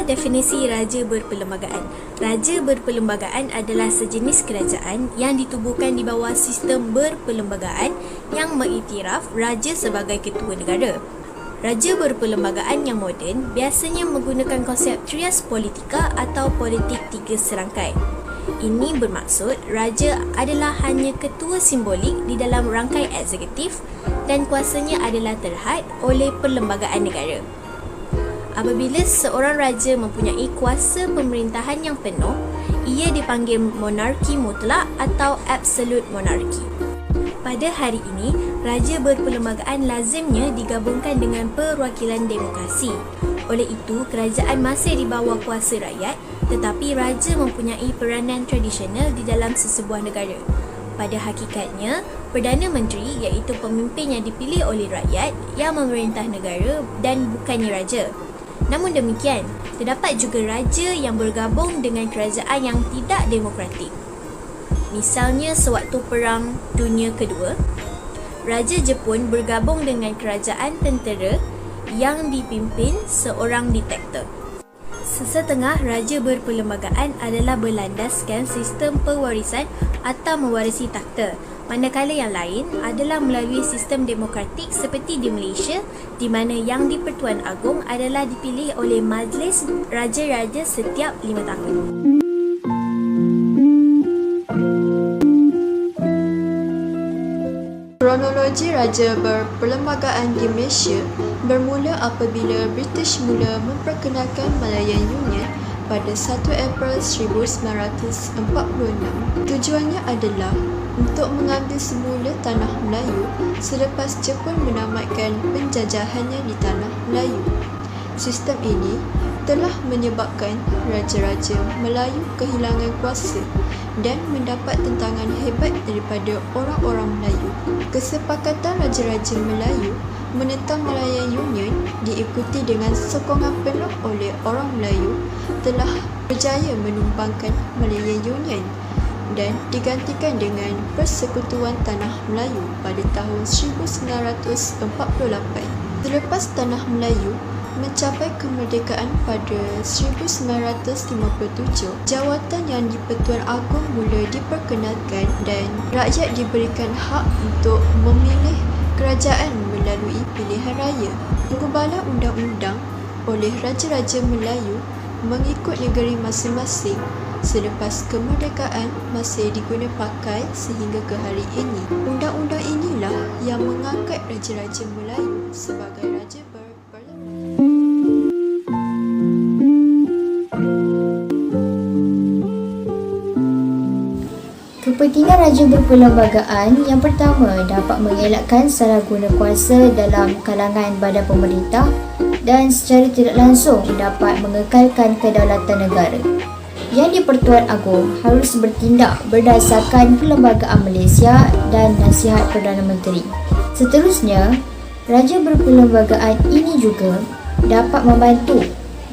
Definisi Raja Berperlembagaan. Raja berperlembagaan adalah sejenis kerajaan yang ditubuhkan di bawah sistem berperlembagaan yang mengiktiraf Raja sebagai ketua negara. Raja berperlembagaan yang moden biasanya menggunakan konsep trias politika atau politik tiga serangkai. Ini bermaksud Raja adalah hanya ketua simbolik di dalam rangkai eksekutif dan kuasanya adalah terhad oleh perlembagaan negara. Apabila seorang raja mempunyai kuasa pemerintahan yang penuh, ia dipanggil monarki mutlak atau absolute monarki. Pada hari ini, raja berperlembagaan lazimnya digabungkan dengan perwakilan demokrasi. Oleh itu, kerajaan masih di bawah kuasa rakyat, tetapi raja mempunyai peranan tradisional di dalam sesebuah negara. Pada hakikatnya, Perdana Menteri iaitu pemimpin yang dipilih oleh rakyat yang memerintah negara dan bukannya raja. Namun demikian, terdapat juga raja yang bergabung dengan kerajaan yang tidak demokratik. Misalnya sewaktu Perang Dunia Kedua, Raja Jepun bergabung dengan kerajaan tentera yang dipimpin seorang diktator. Sesetengah raja berperlembagaan adalah berlandaskan sistem pewarisan atau mewarisi takhta, manakala yang lain adalah melalui sistem demokratik seperti di Malaysia, di mana Yang di-Pertuan Agong adalah dipilih oleh Majlis Raja-Raja setiap 5 tahun. Kronologi raja berperlembagaan di Malaysia bermula apabila British mula memperkenalkan Malayan Union pada 1 April 1946. Tujuannya adalah untuk mengambil semula tanah Melayu selepas Jepun menamatkan penjajahannya di tanah Melayu. Sistem ini telah menyebabkan raja-raja Melayu kehilangan kuasa dan mendapat tentangan hebat daripada orang-orang Melayu. Kesepakatan raja-raja Melayu menentang Malayan Union diikuti dengan sokongan penuh oleh orang Melayu telah berjaya menumbangkan Malayan Union dan digantikan dengan Persekutuan Tanah Melayu pada tahun 1948. Selepas Tanah Melayu mencapai kemerdekaan pada 1957, jawatan Yang di-Pertuan Agong mula diperkenalkan dan rakyat diberikan hak untuk memilih kerajaan melalui pilihan raya. Pengubalan undang-undang oleh Raja-Raja Melayu mengikut negeri masing-masing selepas kemerdekaan masih diguna pakai sehingga ke hari ini. Undang-undang inilah yang mengangkat Raja-Raja Melayu sebagai Raja berperlembagaan. Kepentingan raja berperlembagaan yang pertama dapat mengelakkan salah guna kuasa dalam kalangan badan pemerintah dan secara tidak langsung dapat mengekalkan kedaulatan negara. Yang di-Pertuan Agong harus bertindak berdasarkan Perlembagaan Malaysia dan Nasihat Perdana Menteri. Seterusnya, raja berperlembagaan ini juga dapat membantu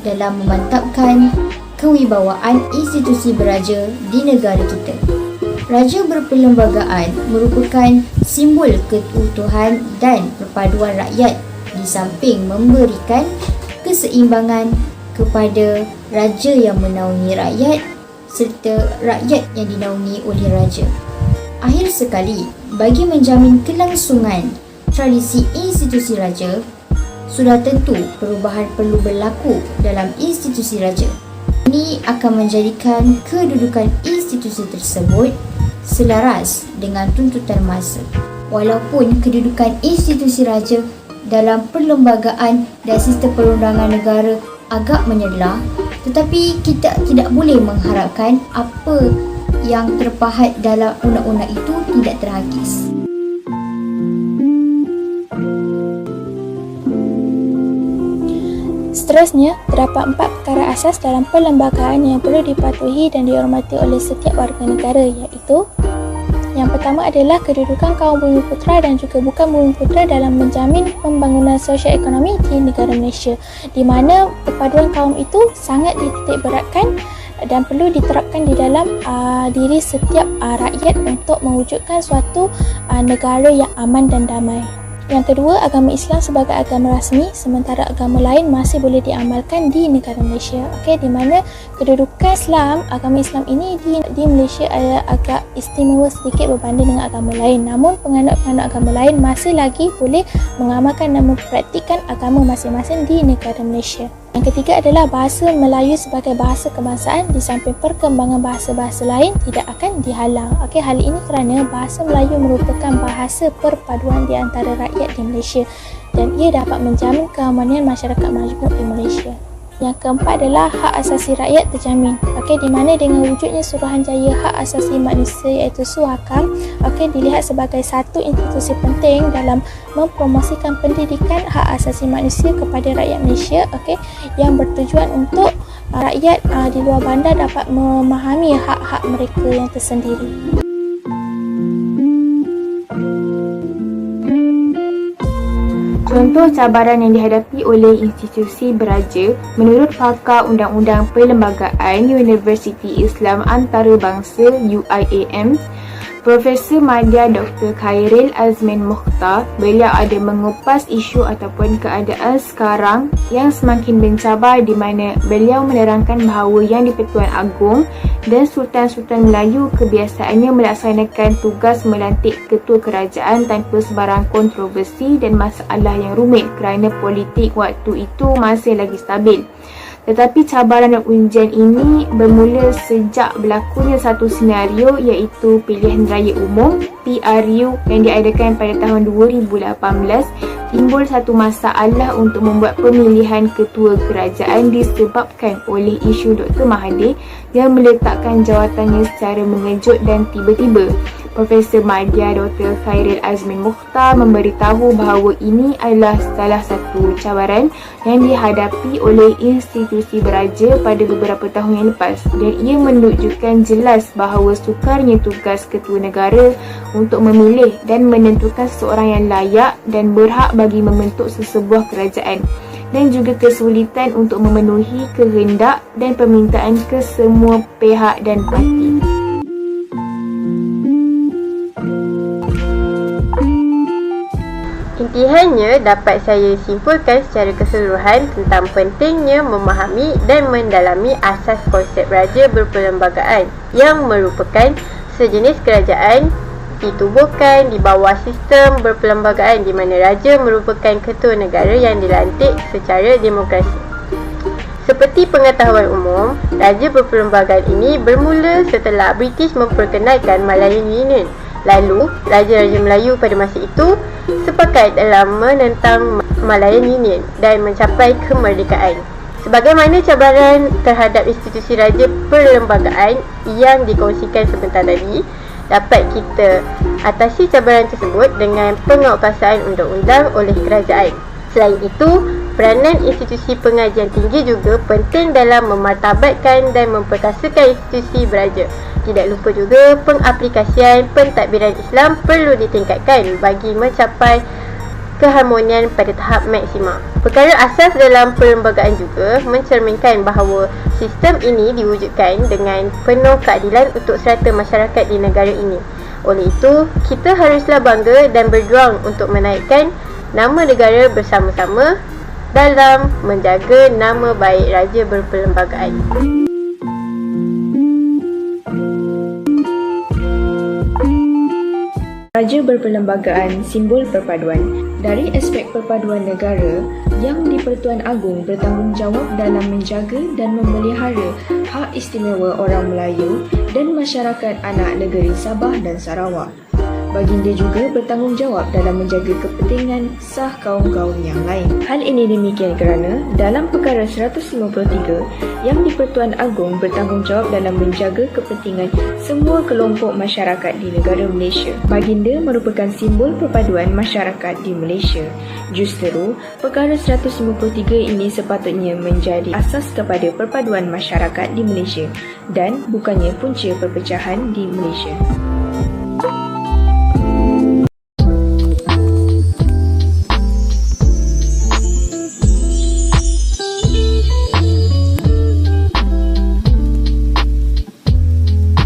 dalam memantapkan kewibawaan institusi beraja di negara kita. Raja berperlembagaan merupakan simbol keutuhan dan perpaduan rakyat di samping memberikan keseimbangan kepada raja yang menaungi rakyat serta rakyat yang dinaungi oleh raja. Akhir sekali, bagi menjamin kelangsungan tradisi institusi raja, sudah tentu perubahan perlu berlaku dalam institusi raja. Ini akan menjadikan kedudukan institusi tersebut selaras dengan tuntutan masa. Walaupun kedudukan institusi raja dalam perlembagaan dan sistem perundangan negara agak menyerlah, tetapi kita tidak boleh mengharapkan apa yang terpahat dalam undang-undang itu tidak terhakis. Seterusnya, terdapat 4 perkara asas dalam perlembagaan yang perlu dipatuhi dan dihormati oleh setiap warga negara, iaitu: Yang pertama adalah kedudukan kaum Bumiputera dan juga bukan Bumiputera dalam menjamin pembangunan sosial ekonomi di negara Malaysia, di mana perpaduan kaum itu sangat dititik beratkan dan perlu diterapkan di dalam diri setiap rakyat untuk mewujudkan suatu negara yang aman dan damai. Yang kedua, agama Islam sebagai agama rasmi, sementara agama lain masih boleh diamalkan di negara Malaysia. Okey, di mana kedudukan Islam, agama Islam ini di Malaysia agak istimewa sedikit berbanding dengan agama lain. Namun penganut-penganut agama lain masih lagi boleh mengamalkan dan mempraktikkan agama masing-masing di negara Malaysia. Yang ketiga adalah bahasa Melayu sebagai bahasa kebangsaan, di samping perkembangan bahasa-bahasa lain tidak akan dihalang. Okey, hal ini kerana bahasa Melayu merupakan bahasa perpaduan di antara rakyat di Malaysia dan ia dapat menjamin keamanan masyarakat majmuk di Malaysia. Yang keempat adalah hak asasi rakyat terjamin. Okey, di mana dengan wujudnya Suruhanjaya Hak Asasi Manusia iaitu SUHAKAM, okey, dilihat sebagai satu institusi penting dalam mempromosikan pendidikan hak asasi manusia kepada rakyat Malaysia, okey, yang bertujuan untuk rakyat di luar bandar dapat memahami hak-hak mereka yang tersendiri. Contoh cabaran yang dihadapi oleh institusi beraja menurut pakar Undang-Undang Perlembagaan Universiti Islam Antarabangsa UIAM, Profesor Madya Dr. Khairil Azmin Mukhtar, beliau ada mengupas isu ataupun keadaan sekarang yang semakin mencabar, di mana beliau menerangkan bahawa Yang di-Pertuan Agong dan Sultan-Sultan Melayu kebiasaannya melaksanakan tugas melantik ketua kerajaan tanpa sebarang kontroversi dan masalah yang rumit kerana politik waktu itu masih lagi stabil. Tetapi cabaran dan ujian ini bermula sejak berlakunya satu senario, iaitu Pilihan Raya Umum PRU yang diadakan pada tahun 2018. Timbul satu masalah untuk membuat pemilihan ketua kerajaan disebabkan oleh isu Dr. Mahathir yang meletakkan jawatannya secara mengejut dan tiba-tiba. Profesor Madya Dr. Khairil Azmin Mukhtar memberitahu bahawa ini adalah salah satu cabaran yang dihadapi oleh institusi beraja pada beberapa tahun yang lepas, dan ia menunjukkan jelas bahawa sukarnya tugas ketua negara untuk memilih dan menentukan seseorang yang layak dan berhak bagi membentuk sesebuah kerajaan, dan juga kesulitan untuk memenuhi kehendak dan permintaan kesemua pihak dan parti. Intihannya dapat saya simpulkan secara keseluruhan tentang pentingnya memahami dan mendalami asas konsep raja berperlembagaan yang merupakan sejenis kerajaan ditubuhkan di bawah sistem berperlembagaan di mana raja merupakan ketua negara yang dilantik secara demokrasi. Seperti pengetahuan umum, raja berperlembagaan ini bermula setelah British memperkenalkan Malayan Union. Lalu, Raja-Raja Melayu pada masa itu sepakat dalam menentang Malayan Union dan mencapai kemerdekaan. Sebagaimana cabaran terhadap institusi raja perlembagaan yang dikongsikan sebentar tadi, dapat kita atasi cabaran tersebut dengan penguatkuasaan undang-undang oleh kerajaan. Selain itu, peranan institusi pengajian tinggi juga penting dalam memartabatkan dan memperkasakan institusi beraja. Tidak lupa juga pengaplikasian pentadbiran Islam perlu ditingkatkan bagi mencapai keharmonian pada tahap maksima. Perkara asas dalam perlembagaan juga mencerminkan bahawa sistem ini diwujudkan dengan penuh keadilan untuk serata masyarakat di negara ini. Oleh itu, kita haruslah bangga dan berjuang untuk menaikkan nama negara bersama-sama dalam menjaga nama baik raja berperlembagaan. Raja berperlembagaan, simbol perpaduan. Dari aspek perpaduan negara, Yang di-Pertuan Agong bertanggungjawab dalam menjaga dan memelihara hak istimewa orang Melayu dan masyarakat anak negeri Sabah dan Sarawak. Baginda juga bertanggungjawab dalam menjaga kepentingan sah kaum-kaum yang lain. Hal ini demikian kerana dalam perkara 153, Yang di-Pertuan Agong bertanggungjawab dalam menjaga kepentingan semua kelompok masyarakat di negara Malaysia. Baginda merupakan simbol perpaduan masyarakat di Malaysia. Justeru, perkara 153 ini sepatutnya menjadi asas kepada perpaduan masyarakat di Malaysia dan bukannya punca perpecahan di Malaysia.